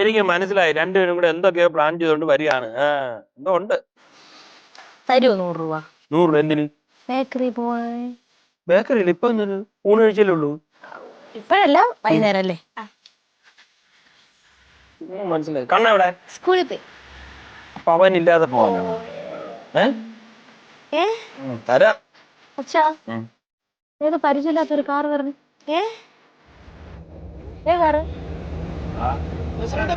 എനിക്ക് മനസ്സിലായി. രണ്ടുപേരും കൂടെ എന്തൊക്കെയോ പ്ലാൻ ചെയ്തോണ്ട് വരികയാണ്. എന്തോ ഉണ്ട്. തരുമോ 100 രൂപ? 100 രൂപ എന്തിന്? ബേക്കറി പോയി. ബേക്കറിയിൽ ഇപ്പൊ ഊണ് കഴിച്ചല്ലേ ഉള്ളൂ. ഇപ്പഴല്ല, വൈകുന്നേരം അല്ലേ. മനസ്സിലായി. കണ്ണെവിടെ? സ്കൂളിൽ പോയി. അപ്പൊ അവനില്ലാതെ പോവാനാണോ? തരാം. അച്ഛാ, ഏതോ പരിചയമില്ലാത്തൊരു കാറ് പറഞ്ഞു. ഏ കാറ്? പ്രസിഡന്റ്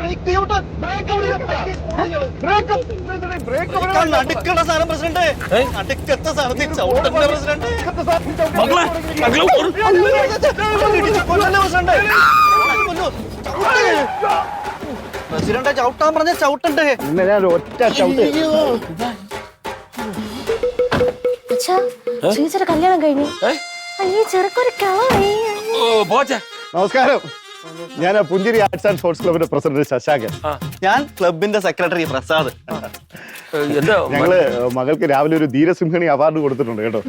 ചവിട്ടാൻ പറഞ്ഞ ചവിട്ടണ്ടേ? ഒറ്റ ചവിട്ട്. അച്ഛാ, ചേച്ചിയുടെ കല്യാണം കഴിഞ്ഞു. ഈ ചെറുക്കൊരു കളറായി. നമസ്കാരം. ഞാൻ പുഞ്ചിരി ആർട്സ് ആൻഡ് സ്പോർട്സ് ക്ലബിന്റെ പ്രസിഡന്റ് ശശാങ്കൻ. ഞാൻ ക്ലബിന്റെ സെക്രട്ടറി പ്രസാദ്. ഞങ്ങള് മകൾക്ക് രാവിലെ ഒരു ധീരസിംഹണി അവാർഡ് കൊടുത്തിട്ടുണ്ട് കേട്ടോ.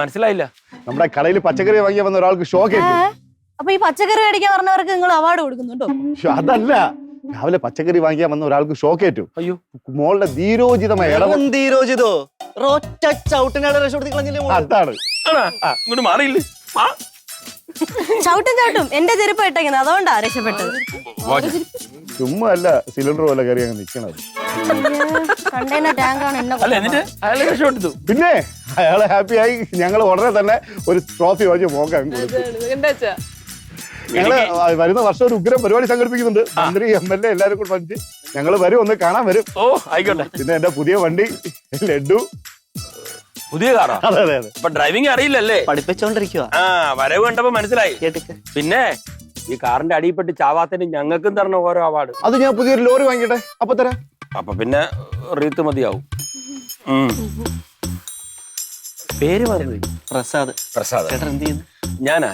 മനസ്സിലായില്ല. നമ്മുടെ കടയിൽ പച്ചക്കറി വാങ്ങിയ വന്ന ഒരാൾക്ക് ഷോക്ക് ഏറ്റു. അപ്പൊ ഈ പച്ചക്കറി മേടിക്കാൻ പറഞ്ഞവർക്ക് നിങ്ങൾ അവാർഡ് കൊടുക്കുന്നുണ്ടോ? അതല്ല, രാവിലെ പച്ചക്കറി വാങ്ങിയാൽ വന്ന ഒരാൾക്ക് ഷോക്ക് ഏറ്റു. അയ്യോ, മോളുടെ ധീരോചിതമായ ധീരോചിതോ? ഒറ്റ ചവിട്ടിനാണ് രക്ഷപ്പെടുത്തി കളഞ്ഞില്ലേ? അതാണ്. ഇങ്ങോട്ട് മാറിയില്ലേ? ചവിട്ടും എന്റെ ചെരുപ്പ് ഇട്ടേക്കുന്നത്, അതുകൊണ്ടാ രക്ഷപ്പെട്ടത്. ചുമ്മാ അല്ല, സിലിണ്ടർ പോലെ കയറി അങ്ങ് നിക്കണത്. കണ്ടെയ്നർ ടാങ്കാണ് എന്നെ. പിന്നെ അയാളെ ഹാപ്പിയായി. ഞങ്ങൾ ഉടനെ തന്നെ ഒരു ട്രോഫി വാങ്ങി പോകാൻ കൊടുത്തു. ഞങ്ങള് വരുന്ന വർഷം ഒരു ഉഗ്രം പരിപാടി സംഘടിപ്പിക്കുന്നുണ്ട്. മന്ത്രി, MLA എല്ലാരും കൂടെ വന്നിട്ട് ഞങ്ങള് വരും, ഒന്ന് കാണാൻ വരും. ഓ ആയിക്കോട്ടെ. പിന്നെ എന്റെ പുതിയ വണ്ടി ലഡു. പുതിയ കാറാ? അതെ അതെ അതെ. അപ്പൊ ഡ്രൈവിംഗ് അറിയില്ലല്ലേ? പഠിപ്പിച്ചോണ്ടിരിക്കുക. വരവ് കണ്ടപ്പോ മനസ്സിലായി. പിന്നെ ഈ കാറിന്റെ അടിയിൽപ്പെട്ട് ചാവാത്തിന് ഞങ്ങൾക്കും തരണം ഓരോ അവാർഡ്. അത് ഞാൻ പുതിയൊരു ലോറി വാങ്ങിക്കട്ടെ, അപ്പൊ തരാം. അപ്പൊ പിന്നെ റീത്ത് മതിയാവും. പേര് പറഞ്ഞു. പ്രസാദ്. പ്രസാദ്. ചേട്ടൻ എന്ത് ചെയ്യുന്നു?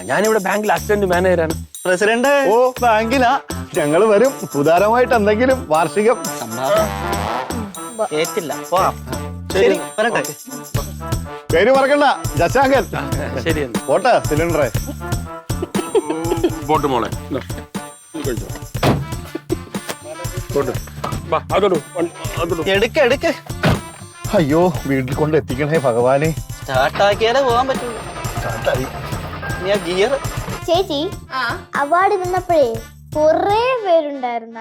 ഞാനിവിടെ ബാങ്കിൽ അസിസ്റ്റന്റ് മാനേജറാണ്. പ്രസിഡന്റ് ഓ ബാങ്കിലാ. ഞങ്ങള് വരും. ഉദാരമായിട്ട് എന്തെങ്കിലും വാർഷികം ഏറ്റില്ല. പോവാം. ശരി, വരട്ടെ. പേര് മറക്കണ്ട, ശശാങ്കൻ. ശരി, പോട്ടെ സിലിണ്ടറെ. പോട്ട് മോളെ. എടുക്ക. അയ്യോ, വീട്ടിൽ കൊണ്ട് എത്തിക്കണേ ഭഗവാനെ. സ്റ്റാർട്ടാക്കിയാലേ പോകാൻ പറ്റുള്ളൂ. ഗിയർ. ചേച്ചി, അവാർഡ് നിന്നപ്പോഴേ കൊറേ പേരുണ്ടായിരുന്ന.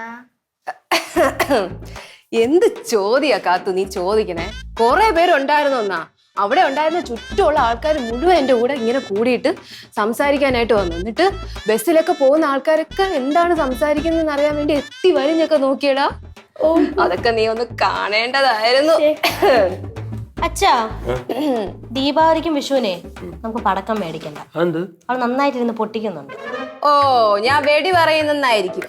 എന്ത് ചോദ്യാ കാത്തു നീ ചോദിക്കണേ? കൊറേ പേരുണ്ടായിരുന്നോന്നാ? അവിടെ ഉണ്ടായിരുന്ന ചുറ്റുമുള്ള ആൾക്കാർ മുഴുവൻ എൻ്റെ കൂടെ ഇങ്ങനെ കൂടിയിട്ട് സംസാരിക്കാനായിട്ട് വന്നു. എന്നിട്ട് ബസ്സിലൊക്കെ പോകുന്ന ആൾക്കാരൊക്കെ എന്താണ് സംസാരിക്കുന്നതെന്ന് അറിയാൻ വേണ്ടി എത്തി വരിഞ്ഞൊക്കെ നോക്കിയടാ. അതൊക്കെ നീ ഒന്ന് കാണേണ്ടതായിരുന്നു. അച്ഛാ, ദീപാവലിക്കും വിഷുവിനെ നമുക്ക് പടക്കം മേടിക്കണ്ട. അവൾ നന്നായിട്ടിരുന്ന് പൊട്ടിക്കുന്നുണ്ട്. ഓ, ഞാൻ വെടി പറയുന്നായിരിക്കും.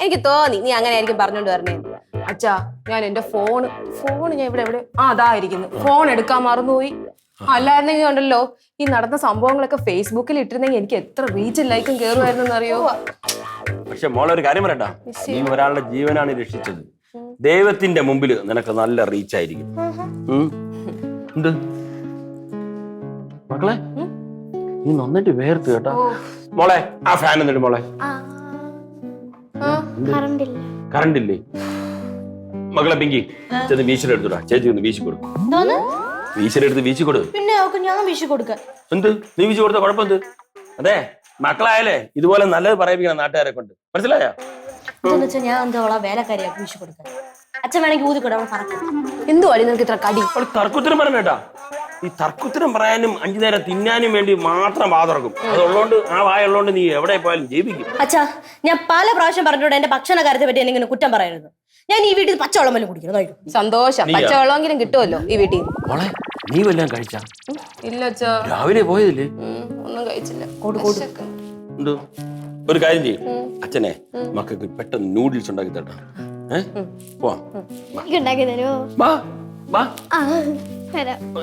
എനിക്ക് തോന്നി നീ അങ്ങനെ ആയിരിക്കും പറഞ്ഞോണ്ട് വരണേ. അച്ഛാ, ഞാൻ എന്റെ ഫോണ് ഞാൻ ഇവിടെ അതായിരിക്കുന്നു. ഫോൺ എടുക്കാൻ മറന്നുപോയി. അല്ലായിരുന്നെങ്കിൽ ഉണ്ടല്ലോ, ഈ നടന്ന സംഭവങ്ങളൊക്കെ ഫേസ്ബുക്കിൽ ഇട്ടിരുന്നെങ്കിൽ എനിക്ക് എത്ര റീച്ചും ലൈക്കും കേറുമായിരുന്നു അറിയോ. പക്ഷെ മോളെ ഒരു കാര്യം പറയണ്ട, നീ ഒരാളുടെ ജീവനാണ് രക്ഷിച്ചത്. ദൈവത്തിന്റെ മുമ്പിൽ നിനക്ക് നല്ല റീച്ച് ആയിരിക്കും. എന്ത് മക്കളെ, നീ നന്നിട്ട് വേർത്ത് കേട്ടാ. മോളെ, ആ ഫാൻ എന്നിട്ട് മോളെ. കറണ്ട് ഇല്ലേ മകളെ? പിങ്കി ചെന്ന് വീശിയുടെ എടുത്തുടാ. ചേച്ചി ഒന്ന് വീശി കൊടുക്കും. വീശിയുടെ എടുത്ത് വീശി കൊടു. പിന്നെ ഞാൻ വീശി കൊടുക്കാൻ എന്ത്? നീ വീശി കൊടുത്ത കുഴപ്പം എന്ത്? അതെ, മക്കളായാലേ ഇതുപോലെ നല്ലത് പറയിപ്പിക്കണം നാട്ടുകാരെ കൊണ്ട്. മനസ്സിലായോ? ഞാൻ എന്തോളാ വേലക്കാരിയാക്കി വീശി കൊടുക്കാൻ. അച്ഛൻ വേണമെങ്കിൽ ഊതിക്കൂടെ, അവൾ പറക്കും. എന്തുവാടി നിനക്ക് ഇത്ര കടി? തർക്കുത്തരം പറഞ്ഞേട്ടാ. ഈ തർക്കുത്തരം പറയാനും 5 നേരം തിന്നാനും വേണ്ടി മാത്രം വാതുറക്കും. അതുള്ളോണ്ട്, ആ വായുള്ളോണ്ട് നീ എവിടെ പോയാലും ജീവിക്കും. അച്ഛാ, ഞാൻ പല പ്രാവശ്യം പറഞ്ഞോണ്ട് എന്റെ ഭക്ഷണ കാര്യത്തെ പറ്റി എന്നെ കുറ്റം പറയരുത്. ഞാൻ ഈ വീട്ടിൽ പച്ചവെള്ളം വല്ലതും കുടിക്കണം. സന്തോഷം, പച്ചവെള്ളമെങ്കിലും കിട്ടുമല്ലോ ഈ വീട്ടിൽ. മോളെ, നീ വല്ലതും കഴിച്ചാ? ഇല്ല അച്ഛാ, രാവിലെ പോയതില്ലേ? ഒന്നും കഴിച്ചില്ല. എന്തോ ഒരു കാര്യം ചെയ്യും, അച്ഛനെ മക്കൾക്ക് പെട്ടെന്ന് നൂഡിൽസ് ഉണ്ടാക്കി തട്ടാ. പോവാ, ഉണ്ടാക്കി തരുമോ?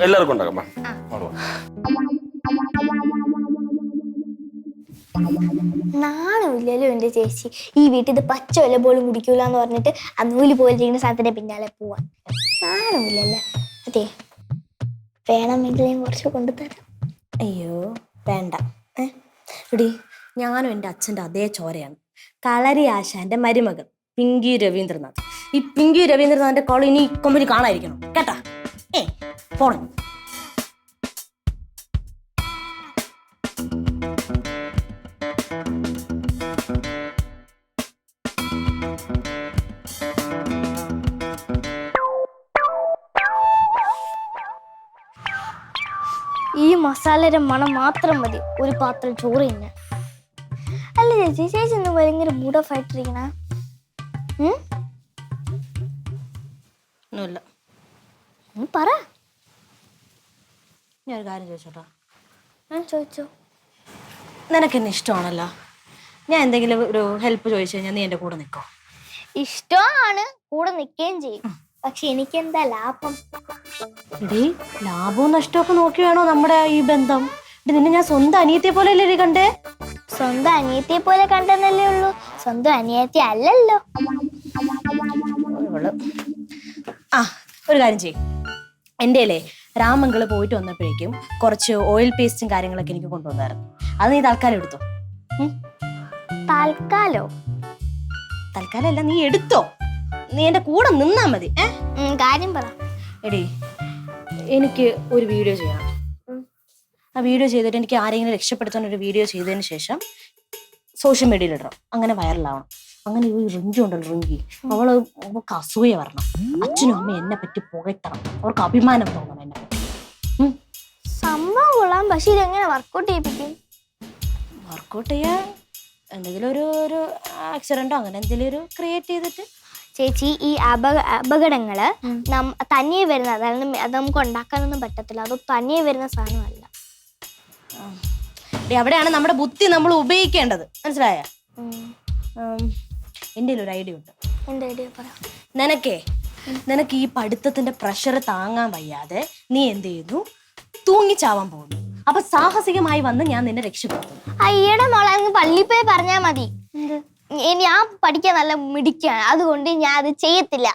എല്ലാവർക്കും ഉണ്ടാക്കാം. നാണമില്ലല്ലോ എന്റെ ചേച്ചി. ഈ വീട്ടിൽ ഇത് പച്ച വല്ല പോലും കുടിക്കൂല എന്ന് പറഞ്ഞിട്ട് ആ നൂല് പോലിരിക്കുന്ന സാധനത്തിന്റെ പിന്നാലെ പോവാൻ നാണമില്ലല്ലോ. അതെ, വേണമെങ്കിലും കുറച്ച് കൊണ്ടുതരാം. അയ്യോ വേണ്ട. എടി, ഞാനും എൻ്റെ അച്ഛൻ്റെ അതേ ചോരയാണ്. കളരി ആശാന്റെ മരുമകൻ പിങ്കി രവീന്ദ്രനാഥ്. ഈ പിങ്കി രവീന്ദ്രനാഥിന്റെ കോൾ ഇനി കൊമ്പനി കാണാതിരിക്കണം കേട്ടാ. പോണം. ഈ മസാലയുടെ മണം മാത്രം മതി ഒരു പാത്രം ചോറ് തന്നെ. അല്ല ചേച്ചി, ചേച്ചി ഇന്ന് ഭയങ്കര മൂഡ് ഓഫ് ആയിട്ടിരിക്കണ. ഒന്നുമില്ല. പറ. ഞാൻ ഒരു കാര്യം ചോദിച്ചോട്ടോ. ചോദിച്ചോ. നിനക്ക് എന്നെ ഇഷ്ടമാണല്ലോ. ഞാൻ എന്തെങ്കിലും ഒരു ഹെൽപ്പ് ചോദിച്ചു കഴിഞ്ഞാൽ നീ എൻ്റെ കൂടെ നിൽക്കോ? ഇഷ്ടമാണ്, കൂടെ നിൽക്കുകയും ചെയ്യും. പക്ഷെ എനിക്ക് എന്താ ലാഭം? എടീ, ലാഭവും നഷ്ടമൊക്കെ നോക്കി വേണോ നമ്മുടെ ഈ ബന്ധം? നിന്നെ ഞാൻ സ്വന്തം അനിയത്തിയെ പോലെ അല്ലേ കണ്ടേ? സ്വന്തം അനിയത്തിയെ പോലെ കണ്ടെന്നല്ലേ ഉള്ളൂ, സ്വന്തം അനിയത്തി അല്ലല്ലോ. ആ, ഒരു കാര്യം ചെയ്യും. എൻ്റെ രാമങ്കള് പോയിട്ട് വന്നപ്പോഴേക്കും കുറച്ച് ഓയിൽ പേസ്റ്റും കാര്യങ്ങളൊക്കെ എനിക്ക് കൊണ്ടുവന്നായിരുന്നു. അത് നീ തൽക്കാലം എടുത്തോ. തൽക്കാലോ? തൽക്കാലം അല്ല, നീ എടുത്തോ. നീ എന്റെ കൂടെ നിന്നാ മതി. കാര്യം പറ. എടീ, എനിക്ക് ഒരു വീഡിയോ ചെയ്യണം. ആ വീഡിയോ ചെയ്തിട്ട് എനിക്ക് ആരെങ്കിലും രക്ഷപ്പെടുത്താൻ ഒരു വീഡിയോ ചെയ്തതിന് ശേഷം സോഷ്യൽ മീഡിയയിൽ ഇടണം. അങ്ങനെ വൈറലാവണം. അങ്ങനെ ഈ റിഞ്ചി ഉണ്ടല്ലോ, റിഞ്ചി, അവൾക്ക് അസൂയ വരണം. അച്ഛനും അമ്മയും എന്നെ പറ്റി പുകഴ്ത്തണം. അവർക്ക് അഭിമാനം തോന്നണം എന്നെ പറ്റി. സംഭവം കൊള്ളാം, പക്ഷെ ഇതെങ്ങനെ വർക്കൗട്ട് ചെയ്യിപ്പിക്കും? വർക്കൗട്ട് ചെയ്യാൻ എന്തെങ്കിലും ഒരു ആക്സിഡന്റോ അങ്ങനെ എന്തെങ്കിലും ഒരു ക്രിയേറ്റ് ചെയ്തിട്ട്. ചേച്ചി, ഈ അപകടങ്ങള് തനിയെ വരുന്ന, അതായത് അത് നമുക്ക് ഉണ്ടാക്കാനൊന്നും പറ്റത്തില്ല. അത് തനിയെ വരുന്ന സാധനമല്ല. അവിടെയാണ് നമ്മുടെ ബുദ്ധി നമ്മൾ ഉപയോഗിക്കേണ്ടത്, മനസ്സിലായ? എൻ്റെ ഒരു ഐഡിയ ഉണ്ട്. എന്താ ഐഡിയ പറ. നിനക്ക് ഈ പഠിത്തത്തിന്റെ പ്രഷർ താങ്ങാൻ വയ്യാതെ നീ എന്ത് ചെയ്യുന്നു? തൂങ്ങിച്ചാവാൻ പോകുന്നു. അപ്പൊ സാഹസികമായി വന്ന് ഞാൻ നിന്നെ രക്ഷപ്പെടുത്തും. അയ്യടെ മോളെ, പള്ളിയിൽ പോയി പറഞ്ഞാ മതി. ഞാൻ പഠിക്കാൻ നല്ല മിടിക്കാണ്, അതുകൊണ്ട് ഞാൻ അത് ചെയ്യത്തില്ല.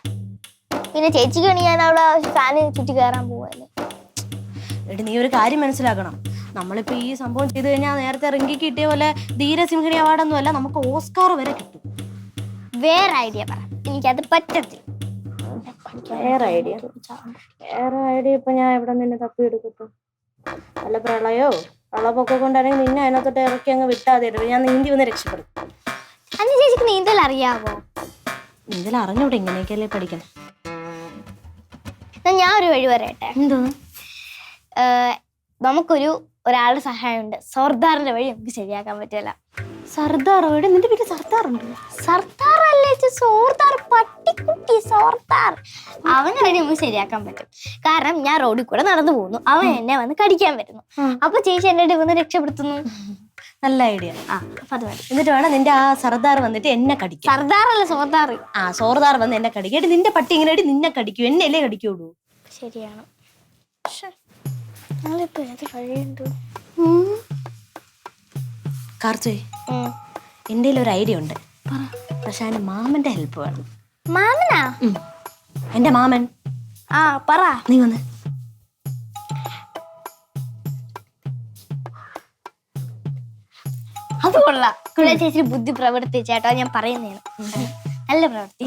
പിന്നെ ചേച്ചിക്ക് വേണ്ടി ഞാൻ അവിടെ ഫാന് ചുറ്റി കയറാൻ പോവല്ലേ. എടി, നീ ഒരു കാര്യം മനസ്സിലാക്കണം. നമ്മളിപ്പോ ഈ സംഭവം ചെയ്ത് കഴിഞ്ഞാൽ നേരത്തെ റിങ്കിക്ക് കിട്ടിയ പോലെ ധീരസിംഹിണി അവാർഡൊന്നും അല്ല, നമുക്ക് ഓസ്കാർ വരെ കിട്ടും. വേറെ ഐഡിയ പറ. എനിക്കത് പറ്റത്തില്ല. വേറെ ഐഡിയ ഇപ്പൊ ഞാൻ എവിടെ നിന്നെ തപ്പിയെടുക്കട്ടെ? നല്ല പ്രളയോ വെള്ളപ്പൊക്കെ കൊണ്ടാണെങ്കിൽ നിന്നെ അതിനകത്തോട്ട് ഇറക്കി അങ്ങ് വിട്ടാതെ ഞാൻ നീന്തി വന്ന് രക്ഷപ്പെടും. അന്ന് ചേച്ചിക്ക് നീന്തൽ അറിയാവോ? നീന്തൽ അറിഞ്ഞൂടെ? ഇങ്ങനെയൊക്കെയല്ലേ പഠിക്കണം. ഞാൻ ഒരു വഴി പറയട്ടെ. എന്തോന്ന്? ഒരാളുടെ സഹായമുണ്ട്. സർദാറിന്റെ വഴി നമുക്ക് ശരിയാക്കാൻ പറ്റില്ല. സർദാറോ? നിന്റെ വീട്ടിൽ സർദാറുണ്ട്? സർദാർ അല്ലേ, സോർദാർ, പട്ടിക്കുട്ടി സോർദാർ. അവനെ വഴി നമുക്ക് ശരിയാക്കാൻ പറ്റും. കാരണം ഞാൻ റോഡിൽ കൂടെ നടന്നു പോകുന്നു, അവൻ എന്നെ വന്ന് കടിക്കാൻ വരുന്നു. അപ്പൊ ചേച്ചി എന്നെ വന്ന് രക്ഷപ്പെടുത്തുന്നു. നല്ല ഐഡിയ. അപ്പൊ അത് മതി. എന്നിട്ട് വേണം നിന്റെ ആ സർദാർ വന്നിട്ട് എന്നെ കടിക്കും. സർദാർ അല്ല, സോർദാർ. സോർദാർ വന്ന് എന്നെ കടിക്കും. നിന്റെ പട്ടി ഇങ്ങനെ നിന്നെ കടിക്കും, എന്നെയല്ലേ കടിക്കുള്ളൂ. ശരിയാണ്. ഞങ്ങളിപ്പോ ഏത് വഴിയുണ്ട്? കാർച്ചേ, എന്റെ ഒരു ഐഡിയ ഉണ്ട്. പക്ഷെ അതിന് മാമന്റെ ഹെൽപ്പ് വേണം. മാമനാ? എന്റെ മാമൻ. പറ. നീ വന്ന്. അത് കൊള്ളാം. ചേച്ചി ബുദ്ധി പ്രവർത്തിച്ചേട്ടോ, ഞാൻ പറയുന്നതാണ്. നല്ല പ്രവൃത്തി.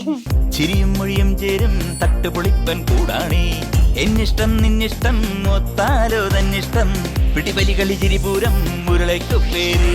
ചിരിയും മൊഴിയും ചേരും തട്ടുപൊളിപ്പൻ കൂടാണേ. എന്നിഷ്ടം നിന്നിഷ്ടം ഒത്താലോ തന്നിഷ്ടം. പിടിപലി കളി ചിരിപൂരം മുരളയ്ക്കു പേര്.